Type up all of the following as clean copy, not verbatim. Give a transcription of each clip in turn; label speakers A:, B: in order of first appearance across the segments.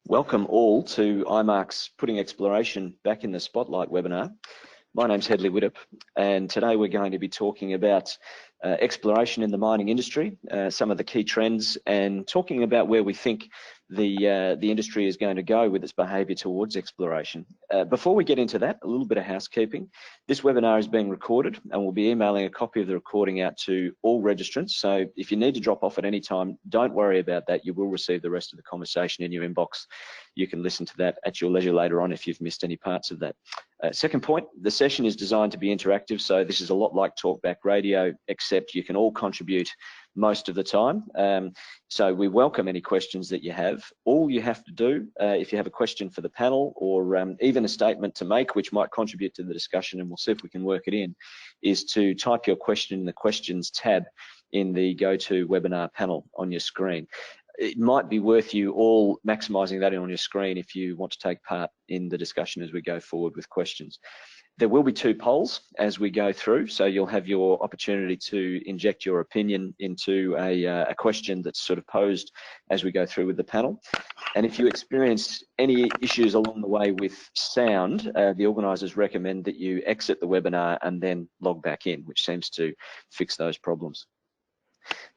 A: Welcome all to IMARC's Putting Exploration Back in the Spotlight webinar. My name's Hedley Widdup, and today we're going to be talking about exploration in the mining industry, some of the key trends, and talking about where we think the industry is going to go with its behaviour towards exploration. Before we get into that, a little bit of housekeeping. This webinar is being recorded, and we'll be emailing a copy of the recording out to all registrants. So if you need to drop off at any time, don't worry about that. You will receive the rest of the conversation in your inbox. You can listen to that at your leisure later on if you've missed any parts of that. Second point, the session is designed to be interactive, so this is a lot like talkback radio, except you can all contribute most of the time. So we welcome any questions that you have. All you have to do, if you have a question for the panel or even a statement to make, which might contribute to the discussion, and we'll see if we can work it in, is to type your question in the questions tab in the GoToWebinar panel on your screen. It might be worth you all maximising that on your screen if you want to take part in the discussion as we go forward with questions. There will be two polls as we go through, so you'll have your opportunity to inject your opinion into a question that's sort of posed as we go through with the panel. And if you experience any issues along the way with sound, the organisers recommend that you exit the webinar and then log back in, which seems to fix those problems.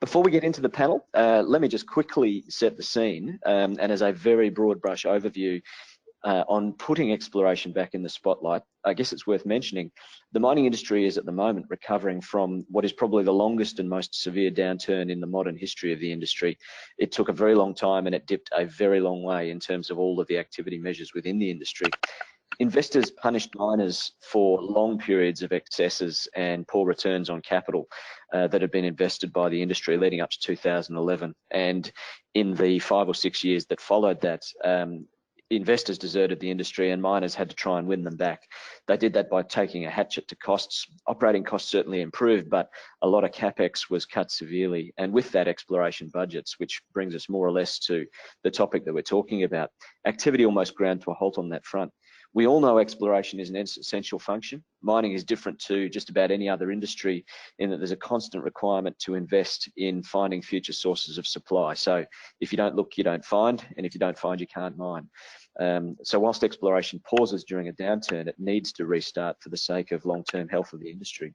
A: Before we get into the panel, let me just quickly set the scene, and as a very broad brush overview on putting exploration back in the spotlight, I guess it's worth mentioning the mining industry is at the moment recovering from what is probably the longest and most severe downturn in the modern history of the industry. It took a very long time and it dipped a very long way in terms of all of the activity measures within the industry. Investors punished miners for long periods of excesses and poor returns on capital that had been invested by the industry leading up to 2011. And in the 5 or 6 years that followed that, investors deserted the industry and miners had to try and win them back. They did that by taking a hatchet to costs. Operating costs certainly improved, but a lot of capex was cut severely. And with that, exploration budgets, which brings us more or less to the topic that we're talking about. Activity almost ground to a halt on that front. We all know exploration is an essential function. Mining is different to just about any other industry in that there's a constant requirement to invest in finding future sources of supply. So if you don't look, you don't find, and if you don't find, you can't mine. So whilst exploration pauses during a downturn, it needs to restart for the sake of long-term health of the industry.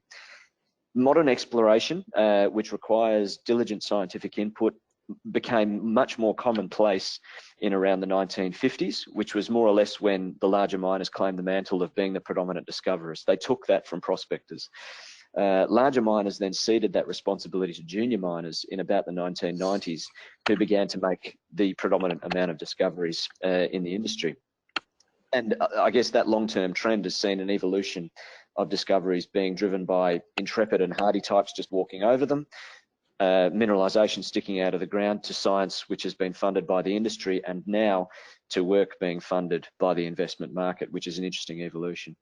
A: Modern exploration, which requires diligent scientific input, became much more commonplace in around the 1950s, which was more or less when the larger miners claimed the mantle of being the predominant discoverers. They took that from prospectors. Larger miners then ceded that responsibility to junior miners in about the 1990s, who began to make the predominant amount of discoveries in the industry. And I guess that long-term trend has seen an evolution of discoveries being driven by intrepid and hardy types just walking over them, mineralisation sticking out of the ground, to science which has been funded by the industry, and now to work being funded by the investment market, which is an interesting evolution.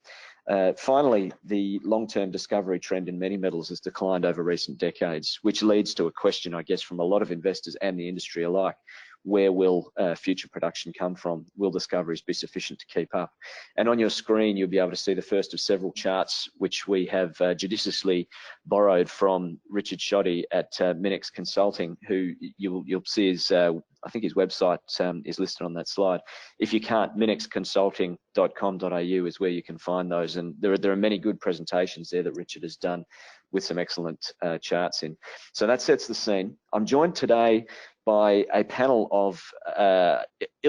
A: Finally, the long-term discovery trend in many metals has declined over recent decades, which leads to a question, I guess, from a lot of investors and the industry alike. Where will future production come from? Will discoveries be sufficient to keep up? And on your screen, you'll be able to see the first of several charts, which we have judiciously borrowed from Richard Shoddy at Minex Consulting, who you'll see is, I think his website is listed on that slide. If you can't, minexconsulting.com.au is where you can find those. And there are many good presentations there that Richard has done with some excellent charts in. So that sets the scene. I'm joined today by a panel of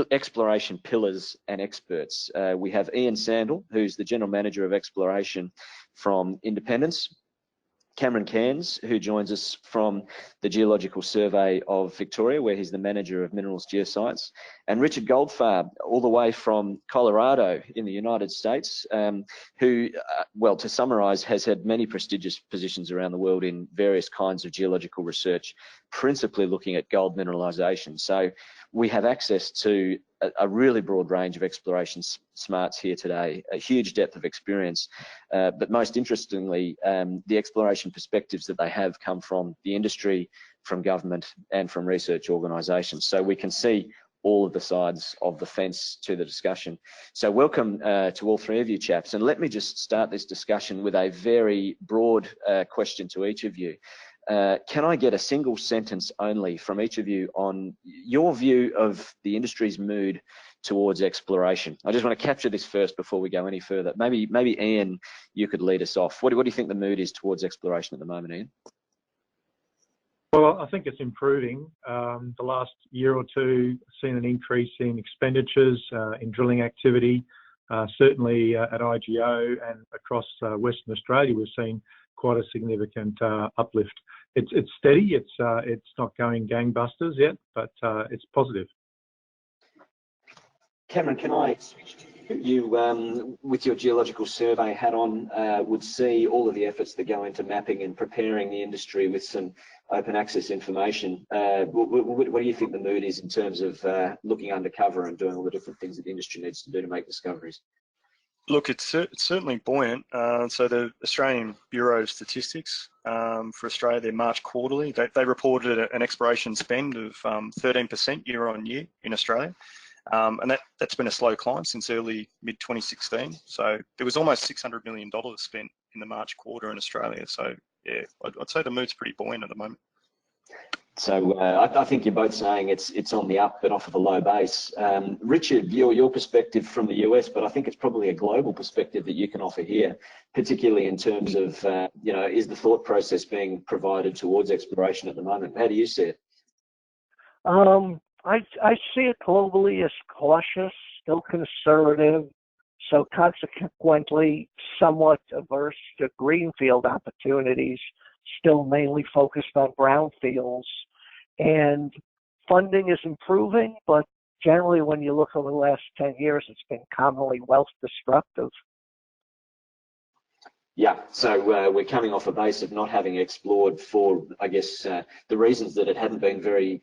A: exploration pillars and experts. We have Ian Sandl, who's the General Manager of Exploration from Independence, Cameron Cairns, who joins us from the Geological Survey of Victoria, where he's the Manager of Minerals Geoscience, and Richard Goldfarb, all the way from Colorado in the United States, who, well, to summarise, has had many prestigious positions around the world in various kinds of geological research, principally looking at gold mineralisation. So we have access to a really broad range of exploration smarts here today, a huge depth of experience, but most interestingly, the exploration perspectives that they have come from the industry, from government, and from research organisations. So we can see all of the sides of the fence to the discussion. So welcome to all three of you chaps, and let me just start this discussion with a very broad question to each of you. Can I get a single sentence only from each of you on your view of the industry's mood towards exploration? I just want to capture this first before we go any further. Maybe Ian, you could lead us off. What do you think the mood is towards exploration at the moment, Ian?
B: Well, I think it's improving. The last year or two, seen an increase in expenditures, in drilling activity. Certainly at IGO and across Western Australia, we've seen quite a significant uplift. It's steady. It's not going gangbusters yet, but it's positive.
A: Cameron, can I switch to you? With your geological survey hat on, would see all of the efforts that go into mapping and preparing the industry with some open access information. What do you think the mood is in terms of looking undercover and doing all the different things that the industry needs to do to make discoveries?
C: Look, it's certainly buoyant. So the Australian Bureau of Statistics for Australia, their March quarterly, they reported an exploration spend of 13% year on year in Australia. And that's been a slow climb since early mid-2016. So there was almost $600 million spent in the March quarter in Australia. So yeah, I'd say the mood's pretty buoyant at the moment.
A: So I think you're both saying it's on the up, but off of a low base. Richard, your perspective from the US, but I think it's probably a global perspective that you can offer here, particularly in terms of, is the thought process being provided towards exploration at the moment? How do you see it?
D: I see it globally as cautious, still conservative, so consequently somewhat averse to greenfield opportunities, still mainly focused on brownfields. And funding is improving, but generally when you look over the last 10 years, it's been commonly wealth destructive.
A: Yeah, so we're coming off a base of not having explored for, I guess, the reasons that it hadn't been very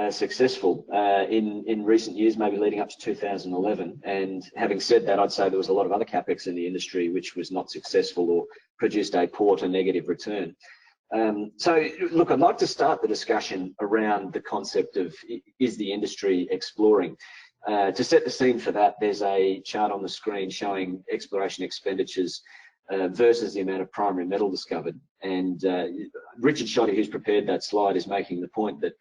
A: successful in recent years, maybe leading up to 2011. And having said that, I'd say there was a lot of other capex in the industry which was not successful or produced a poor to negative return. So look, I'd like to start the discussion around the concept of, is the industry exploring? To set the scene for that, there's a chart on the screen showing exploration expenditures versus the amount of primary metal discovered. And Richard Shoddy, who's prepared that slide, is making the point that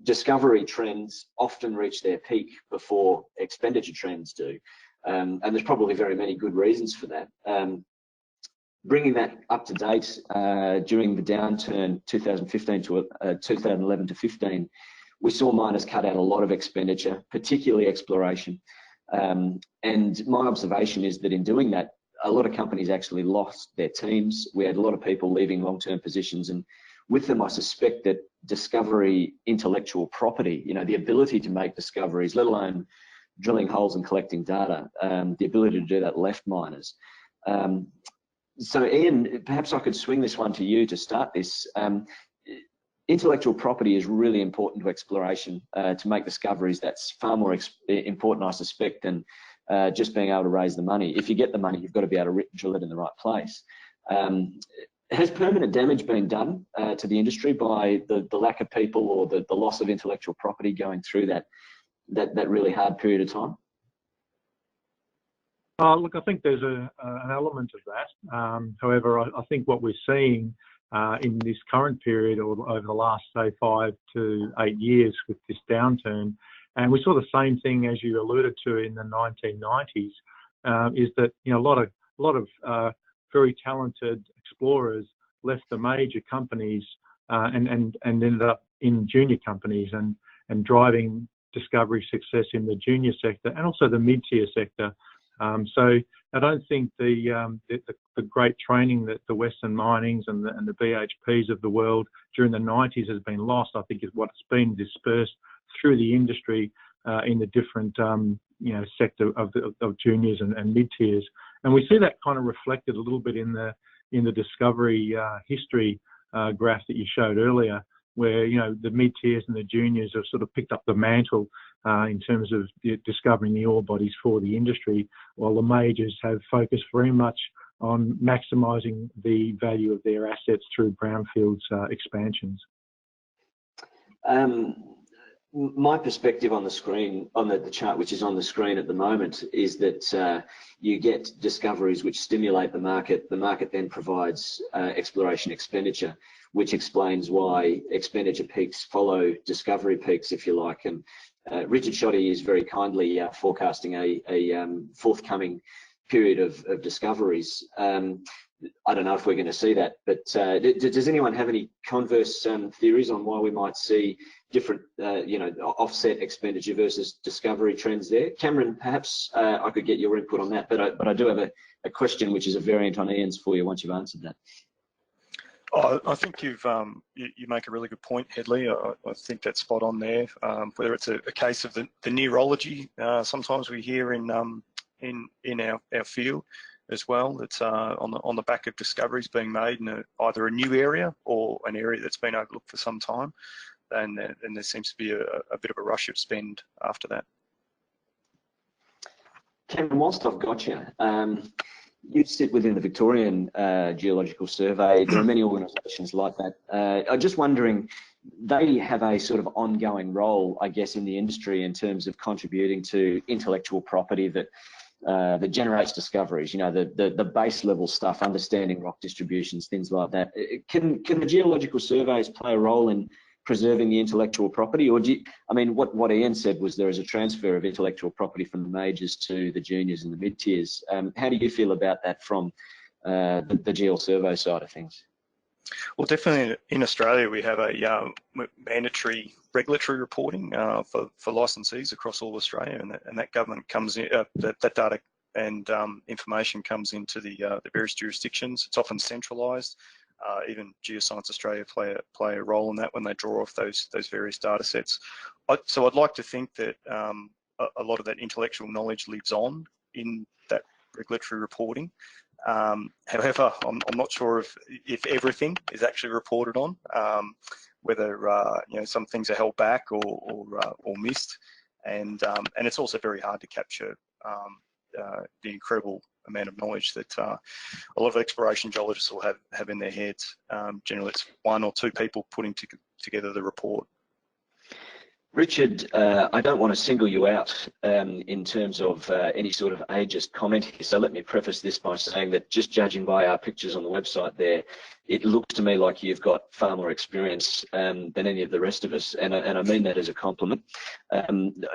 A: discovery trends often reach their peak before expenditure trends do. And there's probably very many good reasons for that. Bringing that up to date, during the downturn 2015 to 2011 to 15, we saw miners cut out a lot of expenditure, particularly exploration. And my observation is that in doing that, a lot of companies actually lost their teams. We had a lot of people leaving long-term positions, and with them, I suspect that discovery intellectual property, the ability to make discoveries, let alone drilling holes and collecting data, the ability to do that left miners. So Ian, perhaps I could swing this one to you to start this. Intellectual property is really important to exploration, to make discoveries. That's far more important, I suspect, than just being able to raise the money. If you get the money, you've got to be able to drill it in the right place. Has permanent damage been done to the industry by the lack of people or the loss of intellectual property going through that really hard period of time?
B: Look, I think there's an element of that. However, I think what we're seeing in this current period, or over the last, say, 5 to 8 years with this downturn, and we saw the same thing as you alluded to in the 1990s, is that a lot of very talented explorers left the major companies and ended up in junior companies and driving discovery success in the junior sector and also the mid-tier sector. So I don't think the great training that the Western Minings and the BHPs of the world during the 90s has been lost. I think is what's been dispersed through the industry in the different sector of juniors and mid-tiers. And we see that kind of reflected a little bit in the discovery history graph that you showed earlier, where the mid-tiers and the juniors have sort of picked up the mantle in terms of discovering the ore bodies for the industry, while the majors have focused very much on maximising the value of their assets through brownfields expansions.
A: My perspective on the screen, on the chart which is on the screen at the moment, is that you get discoveries which stimulate the market. The market then provides exploration expenditure, which explains why expenditure peaks follow discovery peaks, if you like. And Richard Shoddy is very kindly forecasting a forthcoming period of discoveries. I don't know if we're going to see that, but does anyone have any converse theories on why we might see different, offset expenditure versus discovery trends there? Cameron, perhaps I could get your input on that, but I do have a question which is a variant on Ian's for you once you've answered that.
C: Oh, I think you make a really good point, Hedley. I think that's spot on there. Whether it's a case of the neurology, sometimes we hear in our field as well, that's on the back of discoveries being made in either a new area or an area that's been overlooked for some time, and there seems to be a bit of a rush of spend after that.
A: Cameron, whilst I've got you, you sit within the Victorian Geological Survey. There are many organisations like that. I'm just wondering, they have a sort of ongoing role, I guess, in the industry in terms of contributing to intellectual property that generates discoveries. You know, the base level stuff, understanding rock distributions, things like that. Can the geological surveys play a role in preserving the intellectual property, or what Ian said was there is a transfer of intellectual property from the majors to the juniors and the mid tiers. How do you feel about that from the geo survey side of things?
C: Well, definitely in Australia we have a mandatory regulatory reporting for licensees across all Australia, and that government comes in, that data and information comes into the various jurisdictions. It's often centralised. Even Geoscience Australia play a role in that when they draw off those various data sets. So I'd like to think that a lot of that intellectual knowledge lives on in that regulatory reporting. However, I'm not sure if everything is actually reported on, whether some things are held back or missed, and it's also very hard to capture the incredible amount of knowledge that a lot of exploration geologists will have in their heads. Generally, it's one or two people putting together the report.
A: Richard, I don't want to single you out in terms of any sort of ageist comment here, so let me preface this by saying that just judging by our pictures on the website there, it looks to me like you've got far more experience than any of the rest of us, and I mean that as a compliment.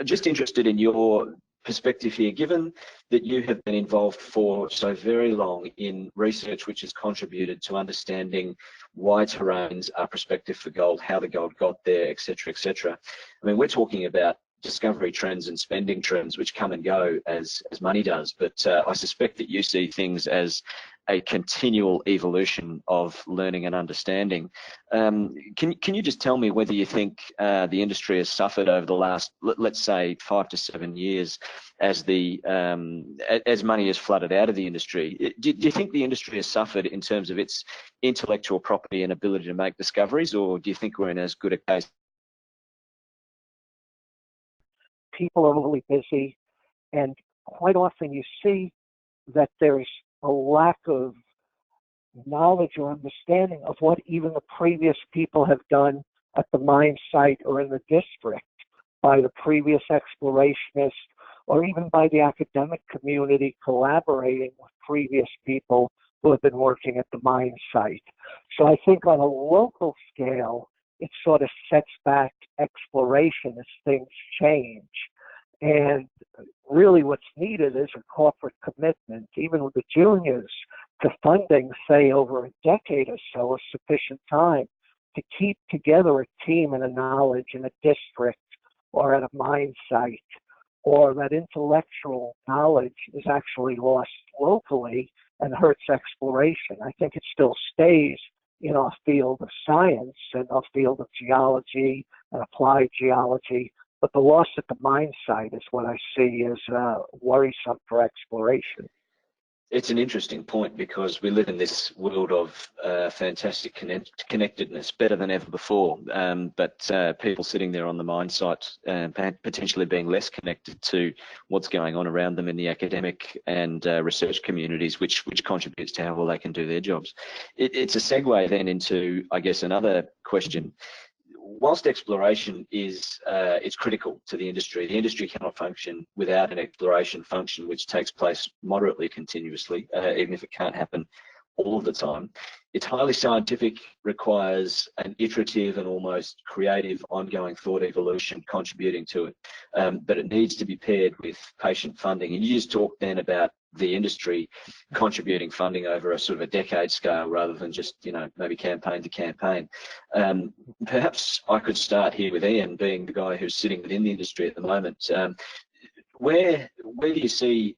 A: Just interested in your perspective here, given that you have been involved for so very long in research which has contributed to understanding why terrains are prospective for gold, how the gold got there, etc., etc. I mean, we're talking about discovery trends and spending trends which come and go as money does, but I suspect that you see things as a continual evolution of learning and understanding. Can you just tell me whether you think the industry has suffered over the last, let's say, 5 to 7 years as as money has flooded out of the industry? Do you think the industry has suffered in terms of its intellectual property and ability to make discoveries, or do you think we're in as good a case?
D: People are really busy, and quite often you see that there's a lack of knowledge or understanding of what even the previous people have done at the mine site or in the district by the previous explorationists, or even by the academic community collaborating with previous people who have been working at the mine site. So I think on a local scale, it sort of sets back exploration as things change. And really what's needed is a corporate commitment, even with the juniors, to funding, say, over a decade or so, of sufficient time to keep together a team and a knowledge in a district or at a mine site, or that intellectual knowledge is actually lost locally and hurts exploration. I think it still stays in our field of science and our field of geology and applied geology, but the loss at the mine site is what I see as worrisome for exploration.
A: It's an interesting point, because we live in this world of fantastic connectedness, better than ever before, but people sitting there on the mine site potentially being less connected to what's going on around them in the academic and research communities, which contributes to how well they can do their jobs. It's a segue then into, I guess, another question. Whilst exploration is it's critical to the industry cannot function without an exploration function which takes place moderately continuously, even if it can't happen all of the time. It's highly scientific, requires an iterative and almost creative ongoing thought evolution contributing to it. But it needs to be paired with patient funding. And you just talked then about the industry contributing funding over a sort of a decade scale rather than just, you know, maybe campaign to campaign. Perhaps I could start here with Ian, being the guy who's sitting within the industry at the moment. Where do you see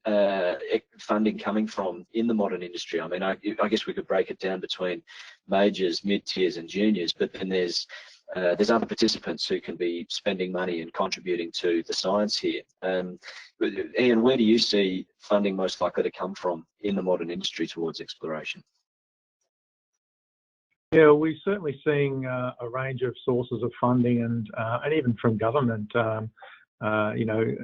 A: funding coming from in the modern industry? I mean, I guess we could break it down between majors, mid-tiers and juniors, but then there's other participants who can be spending money and contributing to the science here. Ian, where do you see funding most likely to come from in the modern industry towards exploration?
B: Yeah, we're certainly seeing a range of sources of funding and even from government. You know,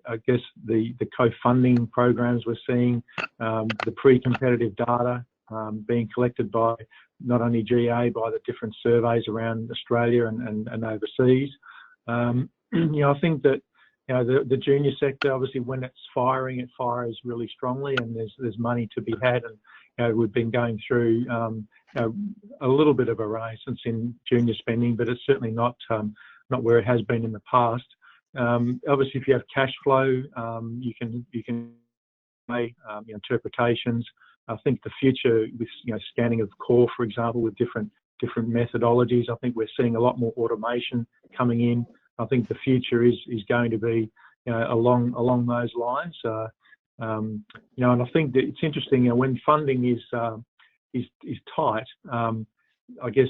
B: I guess the co-funding programs we're seeing, the pre-competitive data being collected by not only GA, by the different surveys around Australia and overseas. You know, I think that, you know, the junior sector, obviously when it's firing, it fires really strongly and there's money to be had. And, you know, we've been going through, you know, a little bit of a renaissance in junior spending, but it's certainly not where it has been in the past. Obviously, if you have cash flow, you can make interpretations. I think the future with, you know, scanning of core, for example, with different methodologies, I think we're seeing a lot more automation coming in. I think the future is going to be, you know, along those lines. You know, and I think that it's interesting, you know, when funding is tight, I guess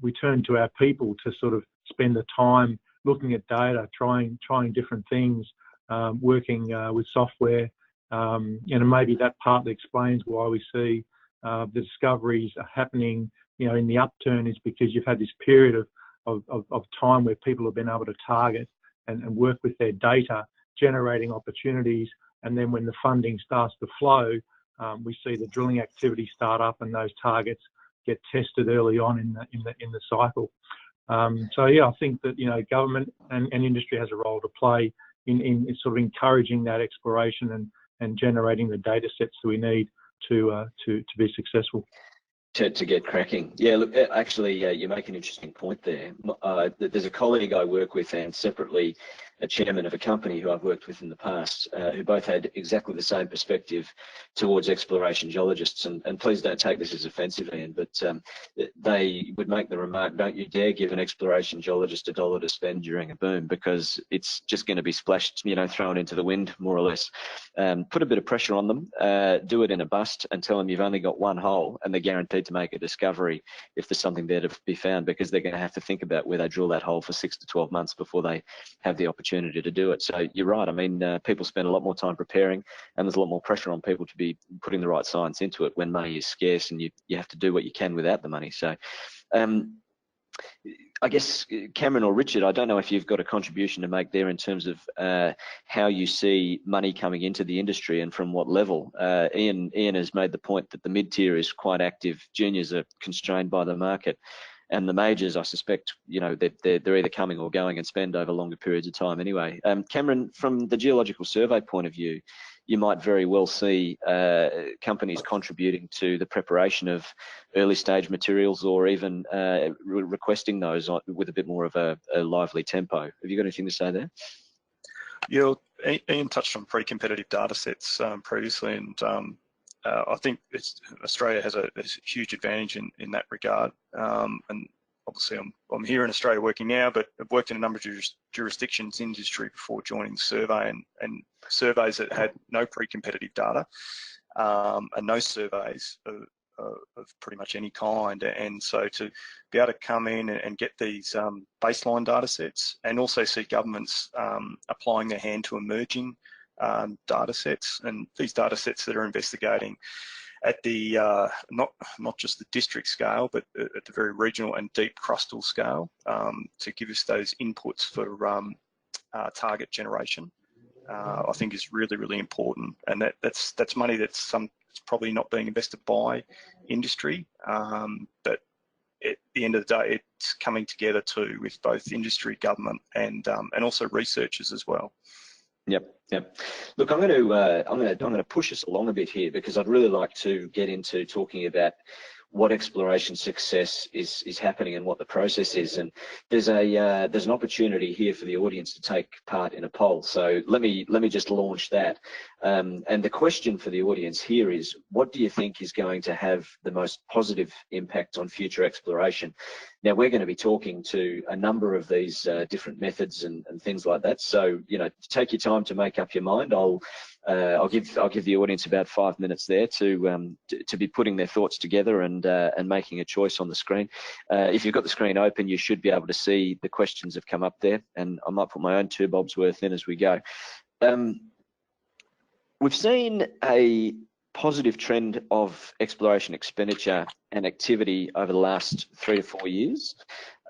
B: we turn to our people to sort of spend the time looking at data, trying different things, working with software, you know, maybe that partly explains why we see the discoveries are happening, you know, in the upturn, is because you've had this period of time where people have been able to target and work with their data, generating opportunities, and then when the funding starts to flow, we see the drilling activity start up and those targets get tested early on in the cycle. So yeah, I think that, you know, government and industry has a role to play in sort of encouraging that exploration and generating the data sets that we need to be successful.
A: To get cracking. Yeah, look, actually, you make an interesting point there. There's a colleague I work with and separately a chairman of a company who I've worked with in the past, who both had exactly the same perspective towards exploration geologists. And please don't take this as offensive, Ian, but they would make the remark, don't you dare give an exploration geologist $1 to spend during a boom, because it's just going to be splashed, you know, thrown into the wind, more or less. Put a bit of pressure on them, do it in a bust and tell them you've only got one hole and they're guaranteed to make a discovery if there's something there to be found, because they're going to have to think about where they drill that hole for 6 to 12 months before they have the opportunity to do it. So you're right. I mean, people spend a lot more time preparing, and there's a lot more pressure on people to be putting the right science into it when money is scarce, and you have to do what you can without the money. So I guess Cameron or Richard, I don't know if you've got a contribution to make there in terms of how you see money coming into the industry and from what level. Ian has made the point that the mid-tier is quite active, juniors are constrained by the market, and the majors, I suspect, you know, they're either coming or going and spend over longer periods of time anyway. Cameron, from the Geological Survey point of view, you might very well see companies contributing to the preparation of early stage materials, or even requesting those with a bit more of a lively tempo. Have you got anything to say there?
C: Yeah, Ian touched on pre-competitive data sets previously, and I think Australia has a huge advantage in that regard. And obviously I'm here in Australia working now, but I've worked in a number of jurisdictions in industry before joining the survey, and surveys that had no pre-competitive data and no surveys of pretty much any kind. And so to be able to come in and get these baseline data sets, and also see governments applying their hand to emerging data sets, and these data sets that are investigating at the not just the district scale, but at the very regional and deep crustal scale, to give us those inputs for target generation, I think is really, really important. And that's money that's probably not being invested by industry, but at the end of the day, it's coming together too with both industry, government, and also researchers as well.
A: Yep. Look, I'm going to push us along a bit here, because I'd really like to get into talking about what exploration success is happening and what the process is. And there's an opportunity here for the audience to take part in a poll. So let me just launch that. And the question for the audience here is, what do you think is going to have the most positive impact on future exploration? Now, we're going to be talking to a number of these different methods and things like that. So, take your time to make up your mind. I'll give the audience about 5 minutes there to be putting their thoughts together and making a choice on the screen. If you've got the screen open, you should be able to see the questions have come up there, and I might put my own 2 bobs worth in as we go. We've seen a positive trend of exploration expenditure and activity over the last 3 to 4 years.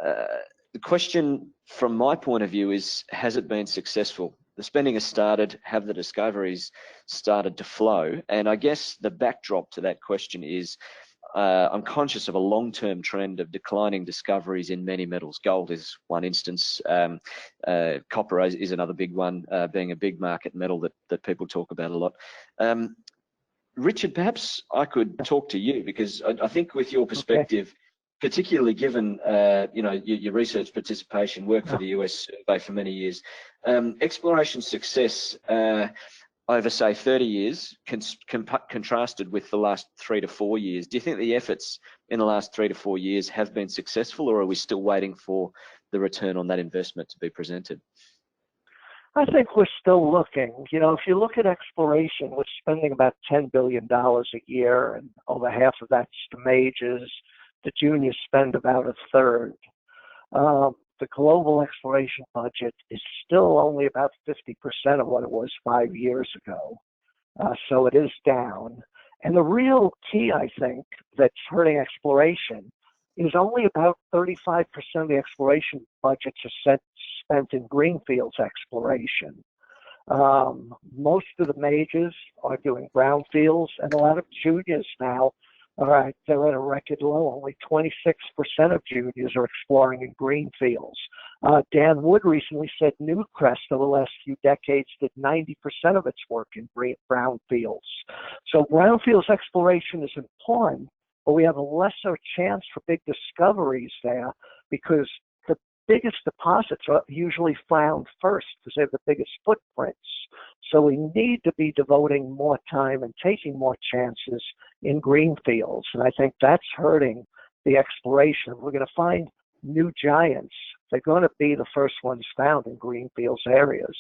A: The question from my point of view is, has it been successful? The spending has started, have the discoveries started to flow? And I guess the backdrop to that question is, I'm conscious of a long-term trend of declining discoveries in many metals. Gold is one instance. Copper is another big one, being a big market metal that people talk about a lot. Richard, perhaps I could talk to you, because I think with your perspective, particularly given your research participation, work for the US survey for many years, exploration success over, say, 30 years contrasted with the last 3 to 4 years. Do you think the efforts in the last 3 to 4 years have been successful, or are we still waiting for the return on that investment to be presented?
D: I think we're still looking. If you look at exploration, we're spending about $10 billion a year, and over half of that's the majors. The juniors spend about a third. The global exploration budget is still only about 50% of what it was 5 years ago. So it is down. And the real key, I think, that's hurting exploration is only about 35% of the exploration budgets are spent in Greenfields exploration. Most of the majors are doing Brownfields, and a lot of juniors now, they're at a record low. Only 26% of juniors are exploring in Greenfields. Dan Wood recently said Newcrest over the last few decades did 90% of its work in Brownfields. So Brownfields exploration is important, but we have a lesser chance for big discoveries there, because the biggest deposits are usually found first because they have the biggest footprints. So we need to be devoting more time and taking more chances in Greenfields. And I think that's hurting the exploration. We're going to find new giants. They're going to be the first ones found in Greenfields areas.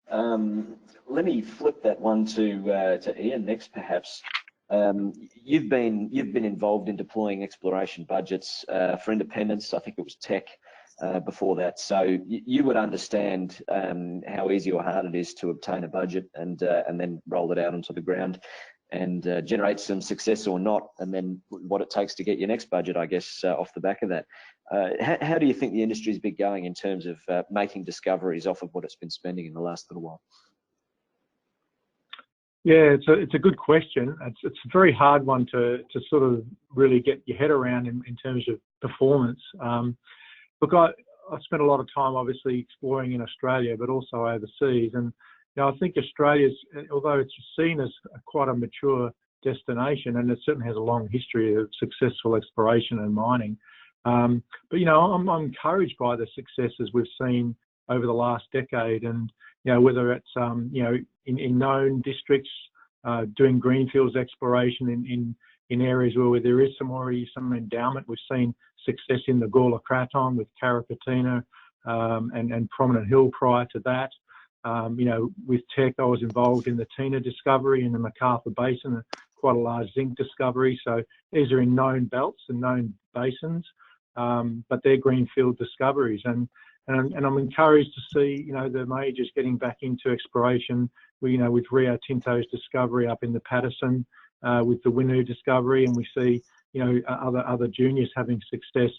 A: Let me flip that one to Ian next, perhaps. You've been involved in deploying exploration budgets for independents. I think it was Tech before that. So you would understand how easy or hard it is to obtain a budget and then roll it out onto the ground and generate some success or not, and then what it takes to get your next budget, I guess, off the back of that. How do you think the industry's been going in terms of making discoveries off of what it's been spending in the last little while?
B: Yeah, it's a good question. It's a very hard one to sort of really get your head around in terms of performance. Look, I've spent a lot of time obviously exploring in Australia, but also overseas. And I think Australia's, although it's seen as quite a mature destination, and it certainly has a long history of successful exploration and mining. But I'm encouraged by the successes we've seen over the last decade, and whether it's in known districts, doing Greenfields exploration in areas where there is some endowment. We've seen success in the Gawler Craton with Carrapateena and Prominent Hill prior to that. With Tech, I was involved in the Tina discovery in the MacArthur Basin, quite a large zinc discovery. So these are in known belts and known basins, but they're greenfield discoveries. And I'm encouraged to see, the majors getting back into exploration. With Rio Tinto's discovery up in the Patterson, with the Winu discovery, and we see, other juniors having success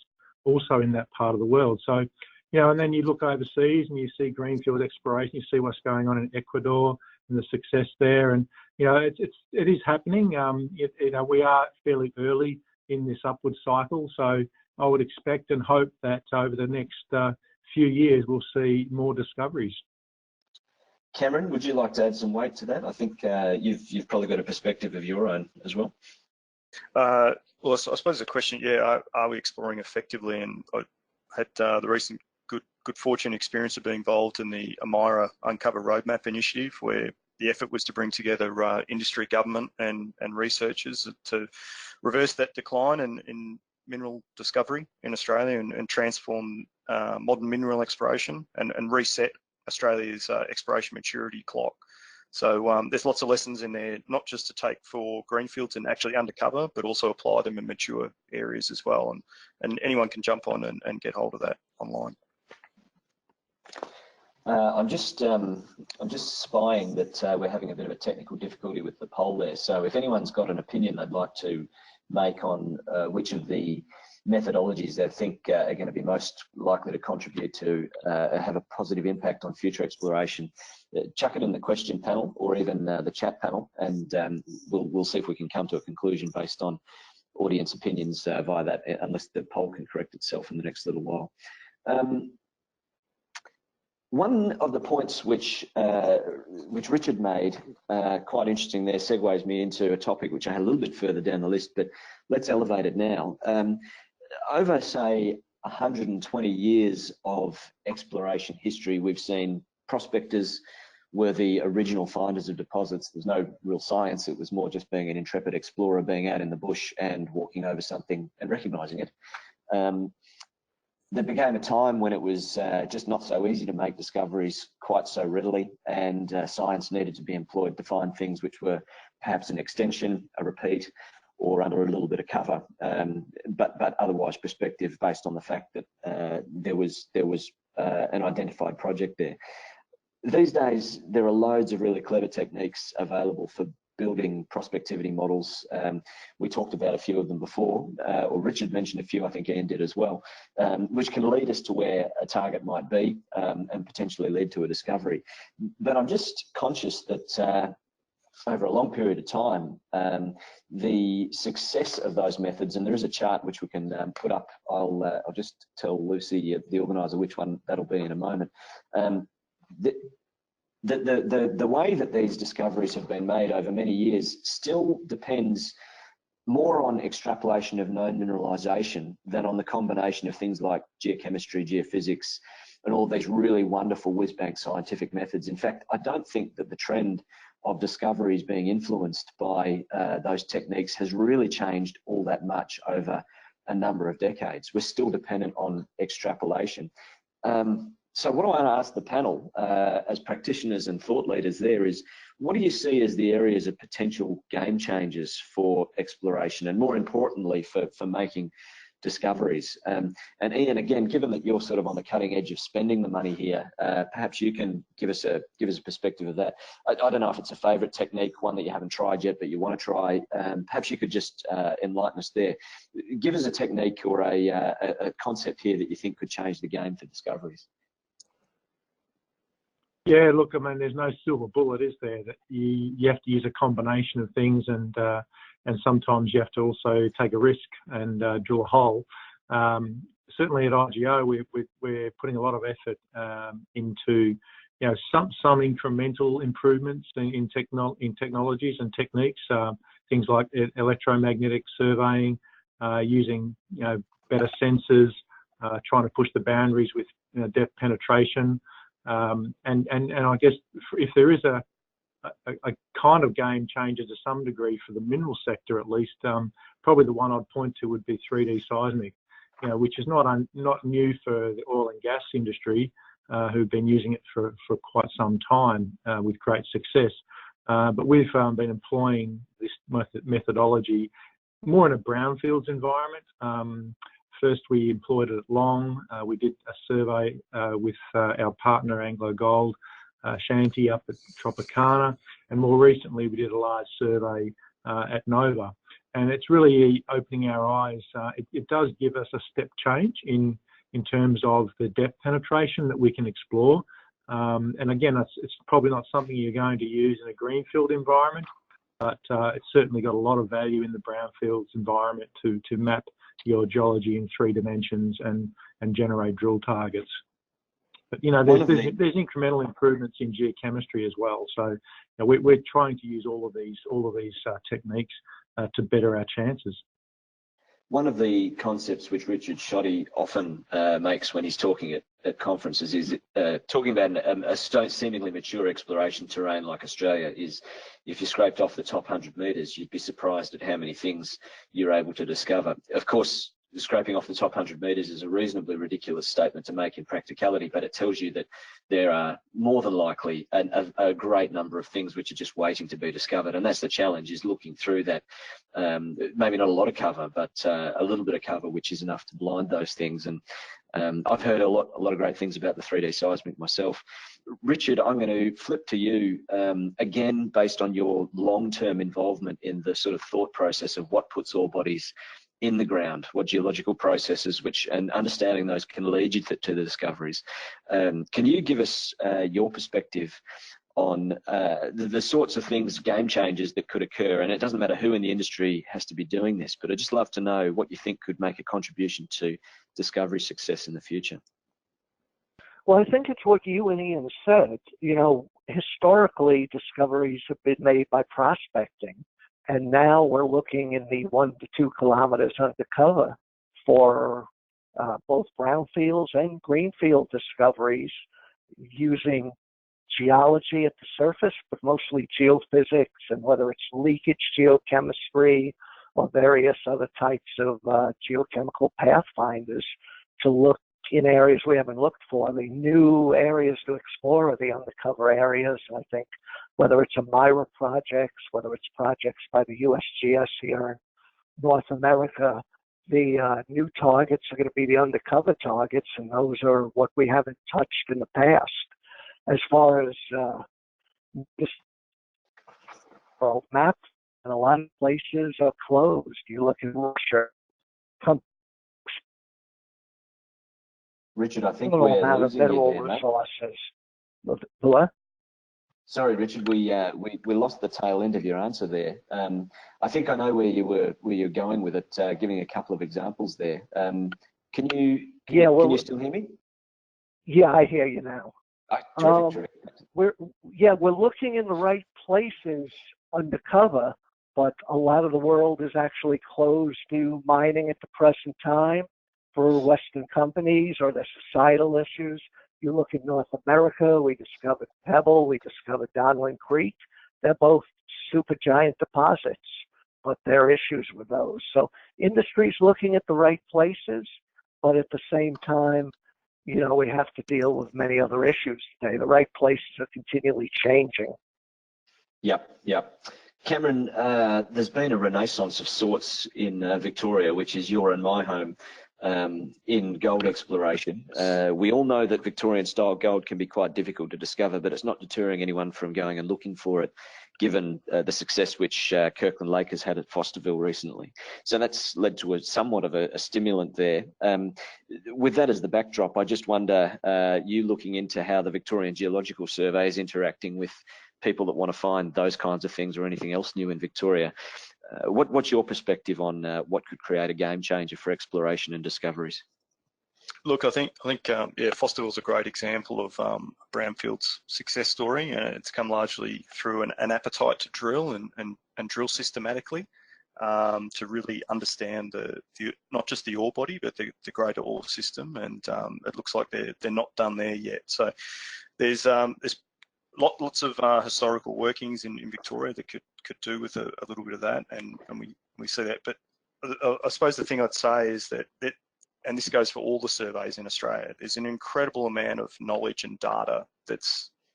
B: also in that part of the world. So, and then you look overseas and you see greenfield exploration, you see what's going on in Ecuador and the success there. And, it is happening. We are fairly early in this upward cycle. So I would expect and hope that over the next few years we'll see more discoveries.
A: Cameron, would you like to add some weight to that? I think you've probably got a perspective of your own as well.
C: Well, I suppose the question, yeah, are we exploring effectively? And I had the recent good fortune experience of being involved in the Amira Uncover Roadmap initiative, where the effort was to bring together industry, government, and researchers to reverse that decline in mineral discovery in Australia and transform modern mineral exploration and reset Australia's exploration maturity clock. So there's lots of lessons in there, not just to take for Greenfields and actually Undercover, but also apply them in mature areas as well. And anyone can jump on and get hold of that online.
A: I'm just spying that we're having a bit of a technical difficulty with the poll there. So if anyone's got an opinion they'd like to make on which of the methodologies they think are going to be most likely to contribute to have a positive impact on future exploration, chuck it in the question panel or even the chat panel, and we'll see if we can come to a conclusion based on audience opinions via that, unless the poll can correct itself in the next little while. One of the points which Richard made, quite interesting there, segues me into a topic which I had a little bit further down the list, but let's elevate it now. Over, say, 120 years of exploration history, we've seen prospectors were the original finders of deposits. There's no real science. It was more just being an intrepid explorer, being out in the bush and walking over something and recognizing it. There became a time when it was just not so easy to make discoveries quite so readily, and science needed to be employed to find things which were perhaps an extension, a repeat, or under a little bit of cover, but otherwise prospective, based on the fact that there was an identified project there. These days, there are loads of really clever techniques available for building prospectivity models. We talked about a few of them before, or Richard mentioned a few, I think Ian did as well, which can lead us to where a target might be and potentially lead to a discovery. But I'm just conscious that over a long period of time, the success of those methods, and there is a chart which we can put up. I'll just tell Lucy, the organizer, which one that'll be in a moment. The way that these discoveries have been made over many years still depends more on extrapolation of known mineralization than on the combination of things like geochemistry, geophysics, and all these really wonderful whiz-bang scientific methods. In fact, I don't think that the trend of discoveries being influenced by those techniques has really changed all that much over a number of decades. We're still dependent on extrapolation. So what I want to ask the panel, as practitioners and thought leaders there, is what do you see as the areas of potential game changers for exploration, and more importantly for making discoveries? And Ian, again, given that you're sort of on the cutting edge of spending the money here, perhaps you can give us a perspective of that. I don't know if it's a favourite technique, one that you haven't tried yet but you want to try. Perhaps you could just enlighten us there. Give us a technique or a concept here that you think could change the game for discoveries.
B: Yeah, look, I mean, there's no silver bullet, is there? That you have to use a combination of things, and sometimes you have to also take a risk and drill a hole. Certainly at IGO, we're putting a lot of effort into, you know, some incremental improvements in technologies and techniques, things like electromagnetic surveying, using, you know, better sensors, trying to push the boundaries with, you know, depth penetration. And I guess if there is a kind of game changer to some degree for the mineral sector, at least, probably the one I'd point to would be 3D seismic, you know, which is not new for the oil and gas industry, who've been using it for quite some time with great success. But we've been employing this methodology more in a brownfields environment. First, we employed it at Long. We did a survey with our partner Anglo Gold, Shanti, up at Tropicana, and more recently we did a large survey at Nova. And it's really opening our eyes. It does give us a step change in terms of the depth penetration that we can explore. And again, it's probably not something you're going to use in a greenfield environment, but it's certainly got a lot of value in the brownfields environment to map your geology in 3 dimensions and generate drill targets. But there's incremental improvements in geochemistry as well. So we're trying to use all of these techniques to better our chances.
A: One of the concepts which Richard Schoddy often makes when he's talking at conferences is talking about a seemingly mature exploration terrain like Australia is, if you scraped off the top 100 metres, you'd be surprised at how many things you're able to discover. Of course, scraping off the top 100 metres is a reasonably ridiculous statement to make in practicality, but it tells you that there are more than likely a great number of things which are just waiting to be discovered. And that's the challenge, is looking through that, maybe not a lot of cover, but a little bit of cover, which is enough to blind those things. And I've heard a lot of great things about the 3D seismic myself. Richard, I'm going to flip to you again, based on your long-term involvement in the sort of thought process of what puts ore bodies in the ground, what geological processes, and understanding those can lead you to the discoveries. Can you give us your perspective on the sorts of things, game changes that could occur? And it doesn't matter who in the industry has to be doing this, but I'd just love to know what you think could make a contribution to discovery success in the future.
D: Well, I think it's what you and Ian said. Historically, discoveries have been made by prospecting. And now we're looking in the 1 to 2 kilometers undercover for both brownfields and greenfield discoveries using geology at the surface, but mostly geophysics, and whether it's leakage geochemistry or various other types of geochemical pathfinders to look in areas we haven't looked for. The new areas to explore are the undercover areas. I think whether it's a MIRA projects, whether it's projects by the USGS here in North America, the new targets are going to be the undercover targets, and those are what we haven't touched in the past. As far as this world map, and a lot of places are closed. You look in Russia,
A: Richard, I think we're losing you there, mate.
D: What?
A: Sorry, Richard, we lost the tail end of your answer there. I think I know where you're going with it, giving a couple of examples there. Can you still hear me?
D: Yeah, I hear you now.
A: Terrific.
D: We're looking in the right places undercover, but a lot of the world is actually closed to mining at the present time for Western companies or their societal issues. You look in North America, we discovered Pebble, we discovered Donlin Creek. They're both supergiant deposits, but there are issues with those. So industry's looking at the right places, but at the same time, we have to deal with many other issues today. The right places are continually changing.
A: Yep. Cameron, there's been a renaissance of sorts in Victoria, which is your and my home, in gold exploration. We all know that Victorian-style gold can be quite difficult to discover, but it's not deterring anyone from going and looking for it, given the success which Kirkland Lake has had at Fosterville recently. So that's led to somewhat of a stimulant there. With that as the backdrop, I just wonder, you looking into how the Victorian Geological Survey is interacting with people that want to find those kinds of things or anything else new in Victoria. What's your perspective on what could create a game changer for exploration and discoveries?
C: Look, I think Fosterville's a great example of Brownfields' success story. It's come largely through an appetite to drill and drill systematically to really understand the not just the ore body, but the greater ore system. And it looks like they're not done there yet. So there's lots of historical workings in Victoria that could do with a little bit of that, and we see that. But I suppose the thing I'd say is that and this goes for all the surveys in Australia, there's an incredible amount of knowledge and data that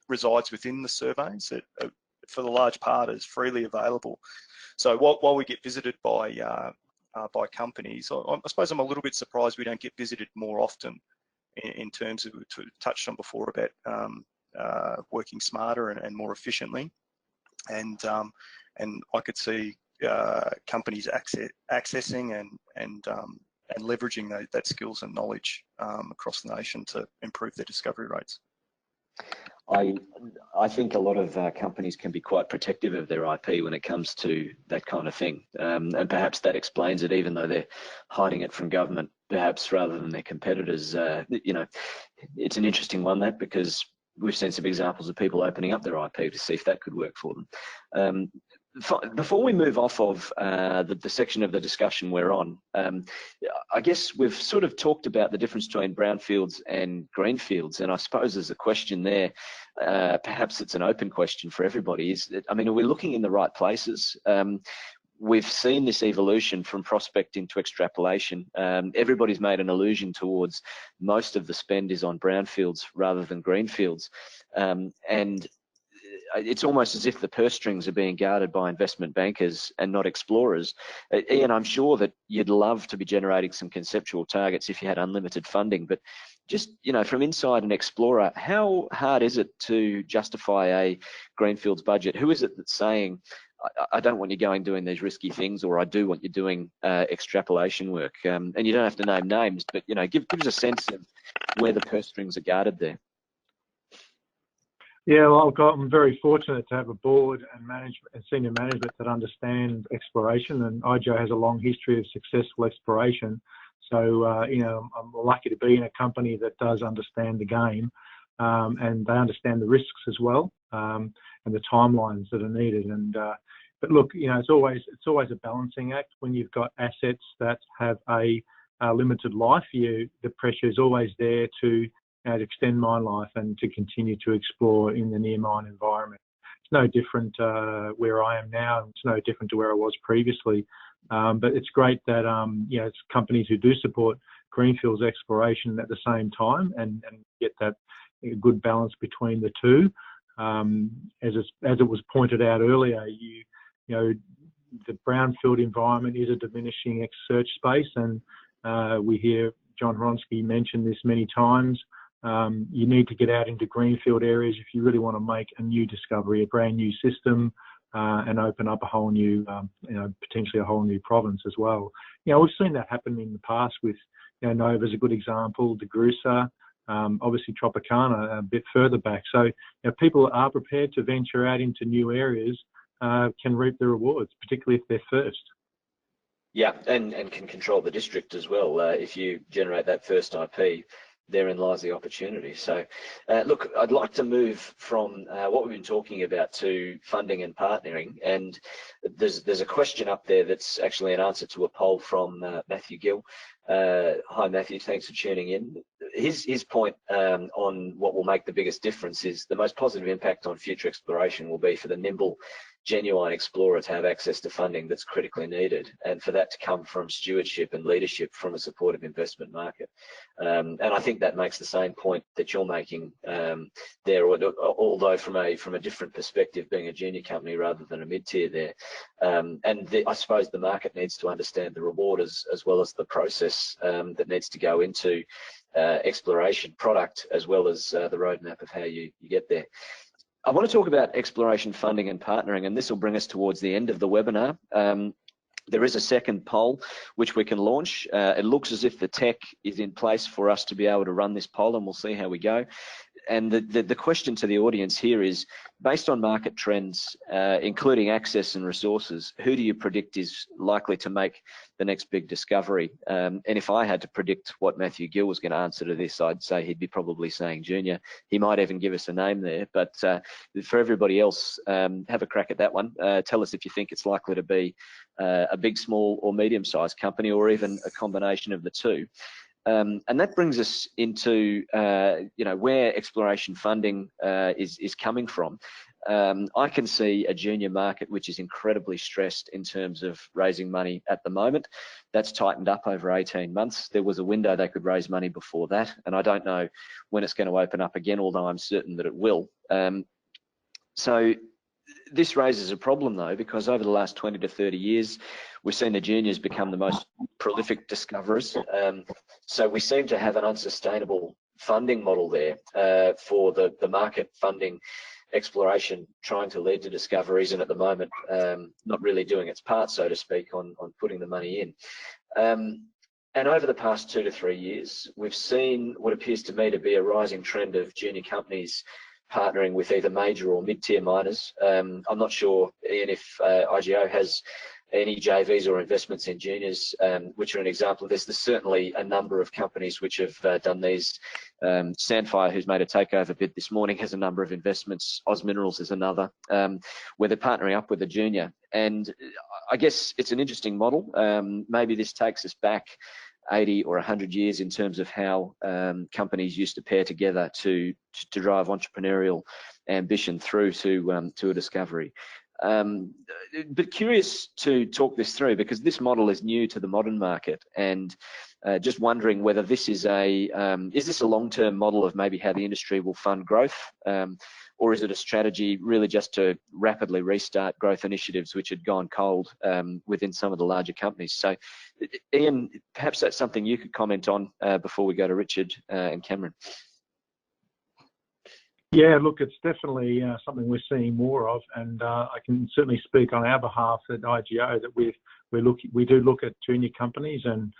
C: resides within the surveys that for the large part is freely available. So while we get visited by companies, I suppose I'm a little bit surprised we don't get visited more often in terms of, we touched on before about working smarter and more efficiently. And I could see companies accessing and leveraging that skills and knowledge across the nation to improve their discovery rates.
A: I think a lot of companies can be quite protective of their IP when it comes to that kind of thing, and perhaps that explains it, even though they're hiding it from government, perhaps rather than their competitors. You know, it's an interesting one, that, because we've seen some examples of people opening up their IP to see if that could work for them. Before we move off of the section of the discussion we're on, I guess we've sort of talked about the difference between brownfields and greenfields, and I suppose there's a question there, perhaps it's an open question for everybody, is that, I mean, are we looking in the right places? We've seen this evolution from prospecting to extrapolation. Everybody's made an allusion towards most of the spend is on brownfields rather than greenfields, and it's almost as if the purse strings are being guarded by investment bankers and not explorers. Ian, I'm sure that you'd love to be generating some conceptual targets if you had unlimited funding, but just, you know, from inside an explorer, how hard is it to justify a greenfields budget? Who is it that's saying, I don't want you going doing these risky things, or I do want you doing extrapolation work? And you don't have to name names, but, you know, give us a sense of where the purse strings are guarded there.
B: Yeah, well, I'm very fortunate to have a board and management and senior management that understand exploration, and IGO has a long history of successful exploration. So, you know, I'm lucky to be in a company that does understand the game, and they understand the risks as well, and the timelines that are needed. And but look, you know, it's always a balancing act when you've got assets that have a limited life. The pressure is always there to extend mine life and to continue to explore in the near mine environment. It's no different where I am now, and it's no different to where I was previously. But it's great that you know, it's companies who do support greenfields exploration at the same time and get that good balance between the two. As it was pointed out earlier, you know, the brownfield environment is a diminishing search space, and we hear John Hronsky mention this many times. You need to get out into greenfield areas if you really want to make a new discovery, a brand new system, and open up a whole new, you know, potentially a whole new province as well. You know, we've seen that happen in the past with, you know, Nova's a good example, DeGrussa, obviously Tropicana a bit further back. So, you know, people are prepared to venture out into new areas, can reap the rewards, particularly if they're first.
A: Yeah, and can control the district as well. If you generate that first IP, therein lies the opportunity. So, look, I'd like to move from what we've been talking about to funding and partnering. And there's a question up there that's actually an answer to a poll from Matthew Gill. Hi, Matthew, thanks for tuning in. His point on what will make the biggest difference is the most positive impact on future exploration will be for the nimble, genuine explorer to have access to funding that's critically needed, and for that to come from stewardship and leadership from a supportive investment market. And I think that makes the same point that you're making there, although from a different perspective, being a junior company rather than a mid-tier there. I suppose the market needs to understand the reward as well as the process that needs to go into exploration, product, as well as the roadmap of how you get there. I want to talk about exploration funding and partnering, and this will bring us towards the end of the webinar. There is a second poll which we can launch. It looks as if the tech is in place for us to be able to run this poll, and we'll see how we go. And the question to the audience here is, based on market trends, including access and resources, who do you predict is likely to make the next big discovery? And if I had to predict what Matthew Gill was going to answer to this, I'd say he'd be probably saying junior. He might even give us a name there, but for everybody else, have a crack at that one. Tell us if you think it's likely to be a big, small or medium-sized company, or even a combination of the two. And that brings us into you know, where exploration funding is coming from. I can see a junior market which is incredibly stressed in terms of raising money at the moment. That's tightened up over 18 months. There was a window they could raise money before that, and I don't know when it's going to open up again, although I'm certain that it will. So this raises a problem though, because over the last 20 to 30 years, we've seen the juniors become the most prolific discoverers. So we seem to have an unsustainable funding model there for the market funding exploration, trying to lead to discoveries, and at the moment, not really doing its part, so to speak, on putting the money in. And over the past 2 to 3 years, we've seen what appears to me to be a rising trend of junior companies partnering with either major or mid-tier miners. I'm not sure, Ian, if IGO has any JVs or investments in juniors, which are an example of this. There's certainly a number of companies which have done these. Sandfire, who's made a takeover bid this morning, has a number of investments. Oz Minerals is another, where they're partnering up with a junior. And I guess it's an interesting model. Maybe this takes us back 80 or 100 years in terms of how companies used to pair together to drive entrepreneurial ambition through to a discovery. But curious to talk this through, because this model is new to the modern market, and just wondering whether this is is this a long-term model of maybe how the industry will fund growth, or is it a strategy really just to rapidly restart growth initiatives which had gone cold within some of the larger companies? So, Ian, perhaps that's something you could comment on before we go to Richard and Cameron.
B: Yeah, look, it's definitely something we're seeing more of, and I can certainly speak on our behalf at IGO that we do look at junior companies, and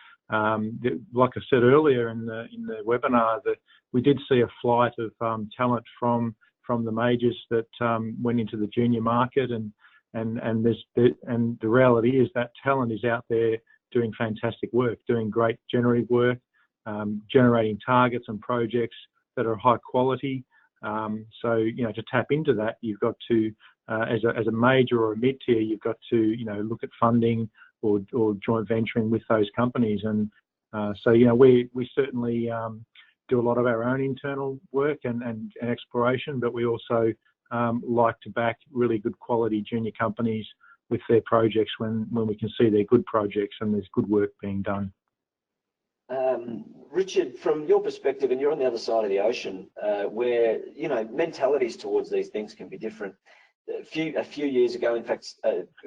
B: like I said earlier in the webinar, that we did see a flight of talent from the majors that went into the junior market, and the reality is that talent is out there doing fantastic work, doing great generative work, generating targets and projects that are high quality. So, you know, to tap into that, you've got to, as a major or a mid-tier, you've got to, you know, look at funding or joint venturing with those companies. And so, you know, we certainly do a lot of our own internal work and exploration, but we also like to back really good quality junior companies with their projects when we can see they're good projects and there's good work being done.
A: Richard, from your perspective, and you're on the other side of the ocean, where, you know, mentalities towards these things can be different. A few years ago, in fact,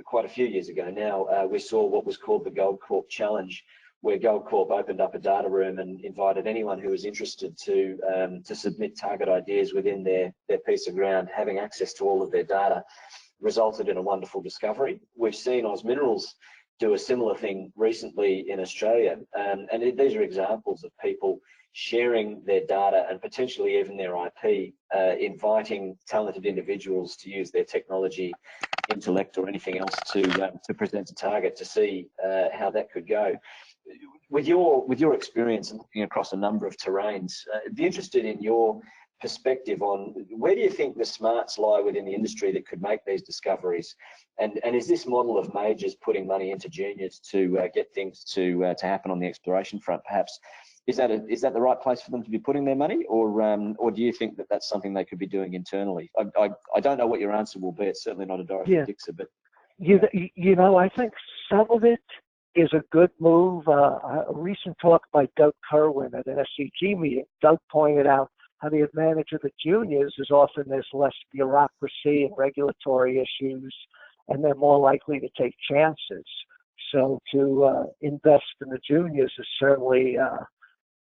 A: quite a few years ago now, we saw what was called the Goldcorp Challenge, where Goldcorp opened up a data room and invited anyone who was interested to submit target ideas within their piece of ground. Having access to all of their data resulted in a wonderful discovery. We've seen Oz Minerals do a similar thing recently in Australia, and these are examples of people sharing their data and potentially even their IP, inviting talented individuals to use their technology, intellect, or anything else to present a target to see how that could go. With your experience and looking across a number of terrains, I'd be interested in your perspective on where do you think the smarts lie within the industry that could make these discoveries, and is this model of majors putting money into juniors to get things to happen on the exploration front, perhaps, is that the right place for them to be putting their money, or do you think that that's something they could be doing internally? I don't know what your answer will be. It's certainly not a Dorothy Dixer, but
D: you know, I think some of it is a good move. A recent talk by Doug Kerwin at an SCG meeting, Doug pointed out how the advantage of the juniors is often there's less bureaucracy and regulatory issues, and they're more likely to take chances. So to invest in the juniors is certainly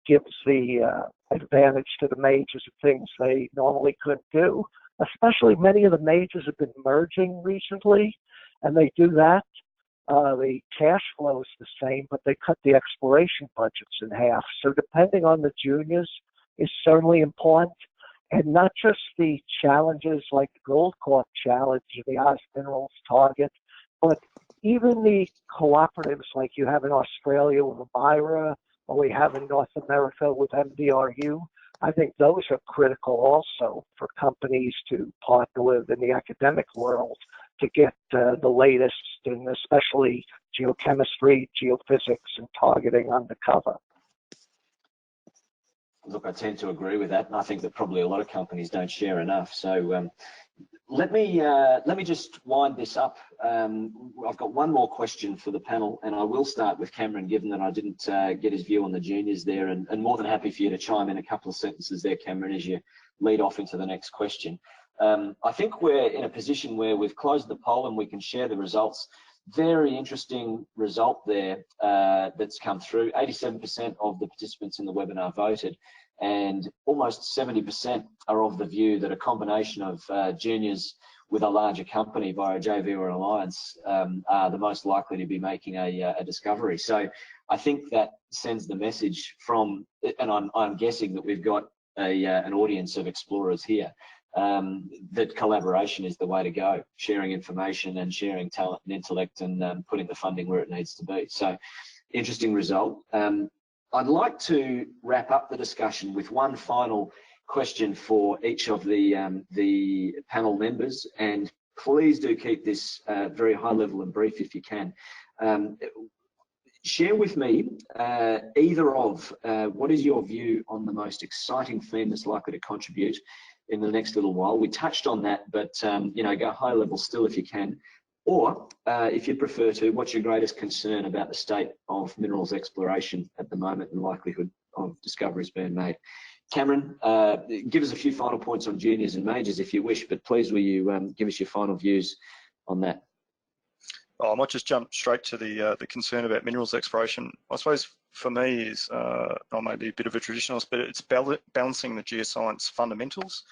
D: gives the advantage to the majors of things they normally couldn't do. Especially many of the majors have been merging recently, and they do that. The cash flow is the same, but they cut the exploration budgets in half. So depending on the juniors is certainly important, and not just the challenges like the goldcorp challenge, the Oz Minerals target, but even the cooperatives like you have in Australia with Amira, or we have in North America with MDRU. I think those are critical also for companies to partner with in the academic world to get the latest in especially geochemistry, geophysics, and targeting undercover.
A: Look, I tend to agree with that, and I think that probably a lot of companies don't share enough. So let me just wind this up. I've got one more question for the panel, and I will start with Cameron, given that I didn't get his view on the juniors there, and more than happy for you to chime in a couple of sentences there, Cameron, as you lead off into the next question. I think we're in a position where we've closed the poll and we can share the results. Very interesting result there that's come through. 87% of the participants in the webinar voted, and almost 70% are of the view that a combination of juniors with a larger company via a JV or an alliance are the most likely to be making a discovery. So I think that sends the message from, and I'm guessing that we've got an audience of explorers here. that collaboration is the way to go, sharing information and sharing talent and intellect, and putting the funding where it needs to be. So, interesting result. I'd like to wrap up the discussion with one final question for each of the panel members, and please do keep this very high level and brief if you can. Share with me either of what is your view on the most exciting theme that's likely to contribute in the next little while. We touched on that, but you know, go high level still if you can. Or if you prefer to, what's your greatest concern about the state of minerals exploration at the moment and likelihood of discoveries being made? Cameron, give us a few final points on juniors and majors if you wish, but please will you give us your final views on that?
C: Oh, I might just jump straight to the concern about minerals exploration. I suppose for me is, I may be a bit of a traditionalist, but it's balancing the geoscience fundamentals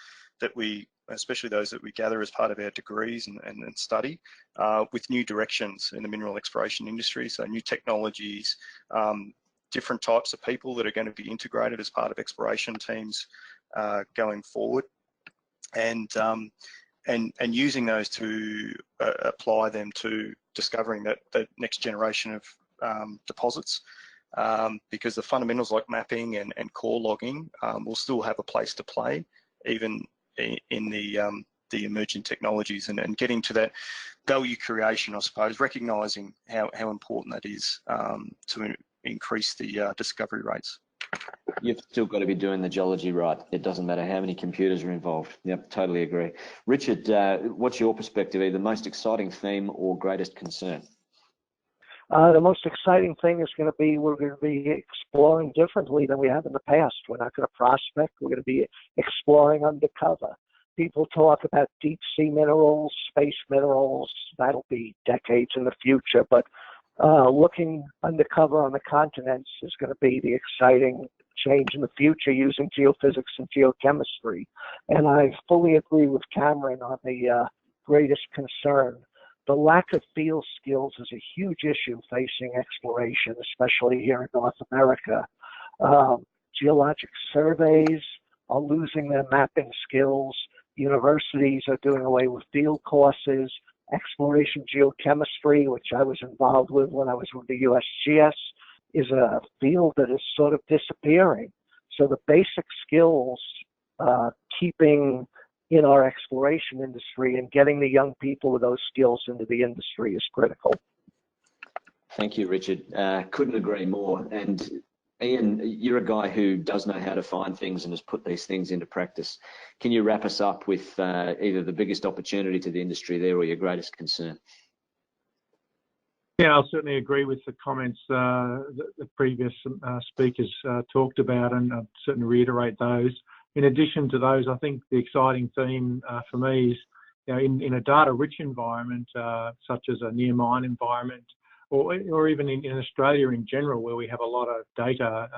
C: that we, especially those that we gather as part of our degrees and study, with new directions in the mineral exploration industry. So new technologies, different types of people that are going to be integrated as part of exploration teams going forward, and using those to apply them to discovering that next generation of deposits, because the fundamentals like mapping and core logging will still have a place to play, even in the emerging technologies, and getting to that value creation, I suppose, recognising how important that is to increase the discovery rates.
A: You've still got to be doing the geology right. It doesn't matter how many computers are involved. Yep, totally agree. Richard, what's your perspective, either most exciting theme or greatest concern?
D: The most exciting thing is going to be we're going to be exploring differently than we have in the past. We're not going to prospect. We're going to be exploring undercover. People talk about deep sea minerals, space minerals. That'll be decades in the future. But looking undercover on the continents is going to be the exciting change in the future, using geophysics and geochemistry. And I fully agree with Cameron on the greatest concern. The lack of field skills is a huge issue facing exploration, especially here in North America. Geologic surveys are losing their mapping skills. Universities are doing away with field courses. Exploration geochemistry, which I was involved with when I was with the USGS, is a field that is sort of disappearing. So the basic skills, keeping in our exploration industry and getting the young people with those skills into the industry is critical.
A: Thank you, Richard. Couldn't agree more. And Ian, you're a guy who does know how to find things and has put these things into practice. Can you wrap us up with either the biggest opportunity to the industry there or your greatest concern?
B: Yeah, I'll certainly agree with the comments that the previous speakers talked about, and I'll certainly reiterate those. In addition to those, I think the exciting theme for me is, you know, in a data-rich environment, such as a near-mine environment, or even in Australia in general, where we have a lot of data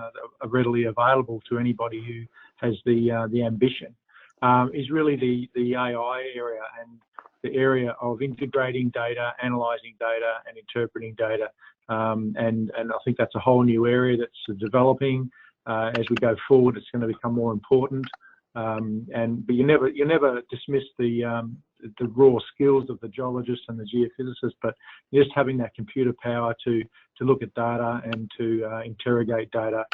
B: readily available to anybody who has the ambition, is really the AI area and the area of integrating data, analysing data, and interpreting data. And I think that's a whole new area that's developing. As we go forward, it's going to become more important. But you never dismiss the raw skills of the geologist and the geophysicist, but just having that computer power to look at data and to interrogate data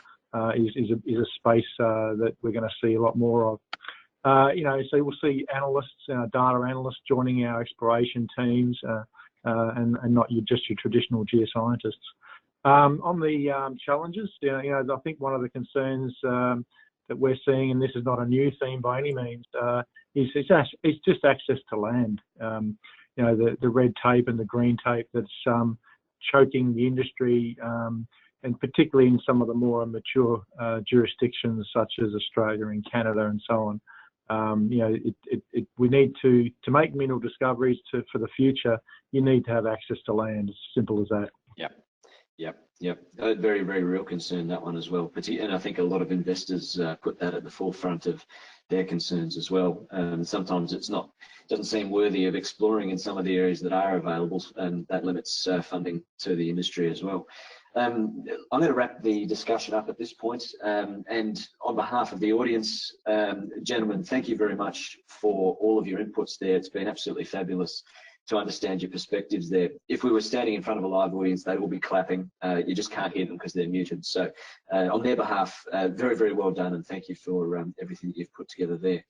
B: is a space that we're going to see a lot more of. You know, so we'll see analysts, data analysts joining our exploration teams, and not just your traditional geoscientists. On the challenges, you know, I think one of the concerns that we're seeing, and this is not a new theme by any means, is it's just access to land. You know, the red tape and the green tape that's choking the industry, and particularly in some of the more mature jurisdictions such as Australia and Canada and so on. You know, we need to make mineral discoveries for the future. You need to have access to land. It's as simple as that.
A: Yep. A very, very real concern, that one as well. And I think a lot of investors put that at the forefront of their concerns as well. Sometimes doesn't seem worthy of exploring in some of the areas that are available, and that limits funding to the industry as well. I'm going to wrap the discussion up at this point, and on behalf of the audience, gentlemen, thank you very much for all of your inputs there. It's been absolutely fabulous to understand your perspectives there. If we were standing in front of a live audience, they'd all be clapping. You just can't hear them because they're muted. So on their behalf, very, very well done, and thank you for everything that you've put together there.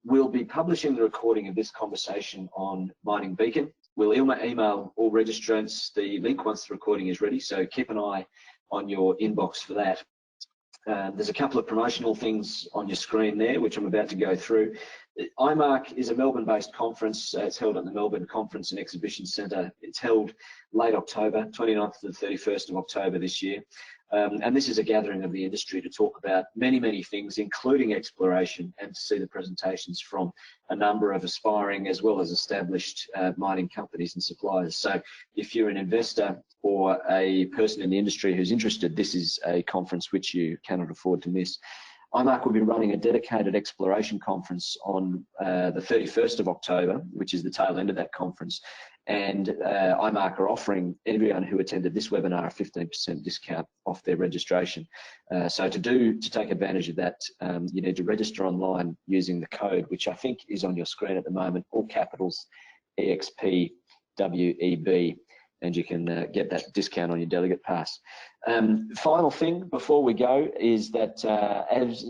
A: We'll be publishing the recording of this conversation on Mining Beacon. We'll email all registrants the link once the recording is ready, so keep an eye on your inbox for that. There's a couple of promotional things on your screen there, which I'm about to go through. IMARC is a Melbourne-based conference. It's held at the Melbourne Conference and Exhibition Centre. It's held late October, 29th to the 31st of October this year. And this is a gathering of the industry to talk about many, many things, including exploration, and to see the presentations from a number of aspiring as well as established mining companies and suppliers. So if you're an investor or a person in the industry who's interested, this is a conference which you cannot afford to miss. IMARC will be running a dedicated exploration conference on the 31st of October, which is the tail end of that conference. And IMARC are offering everyone who attended this webinar a 15% discount off their registration. So to take advantage of that, you need to register online using the code, which I think is on your screen at the moment, all capitals, EXPWEB, and you can get that discount on your delegate pass. Final thing before we go is that as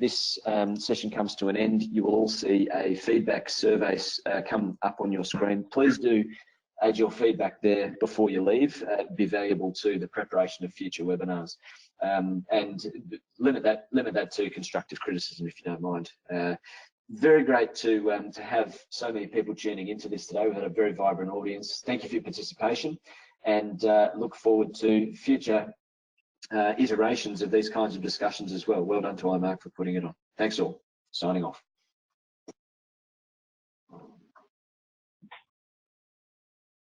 A: this session comes to an end, you will all see a feedback survey come up on your screen. Please do add your feedback there before you leave. It'd be valuable to the preparation of future webinars. And limit that to constructive criticism if you don't mind. Very great to have so many people tuning into this today. We've had a very vibrant audience. Thank you for your participation, and look forward to future iterations of these kinds of discussions as well. Well done to IMARC for putting it on. Thanks all. Signing off.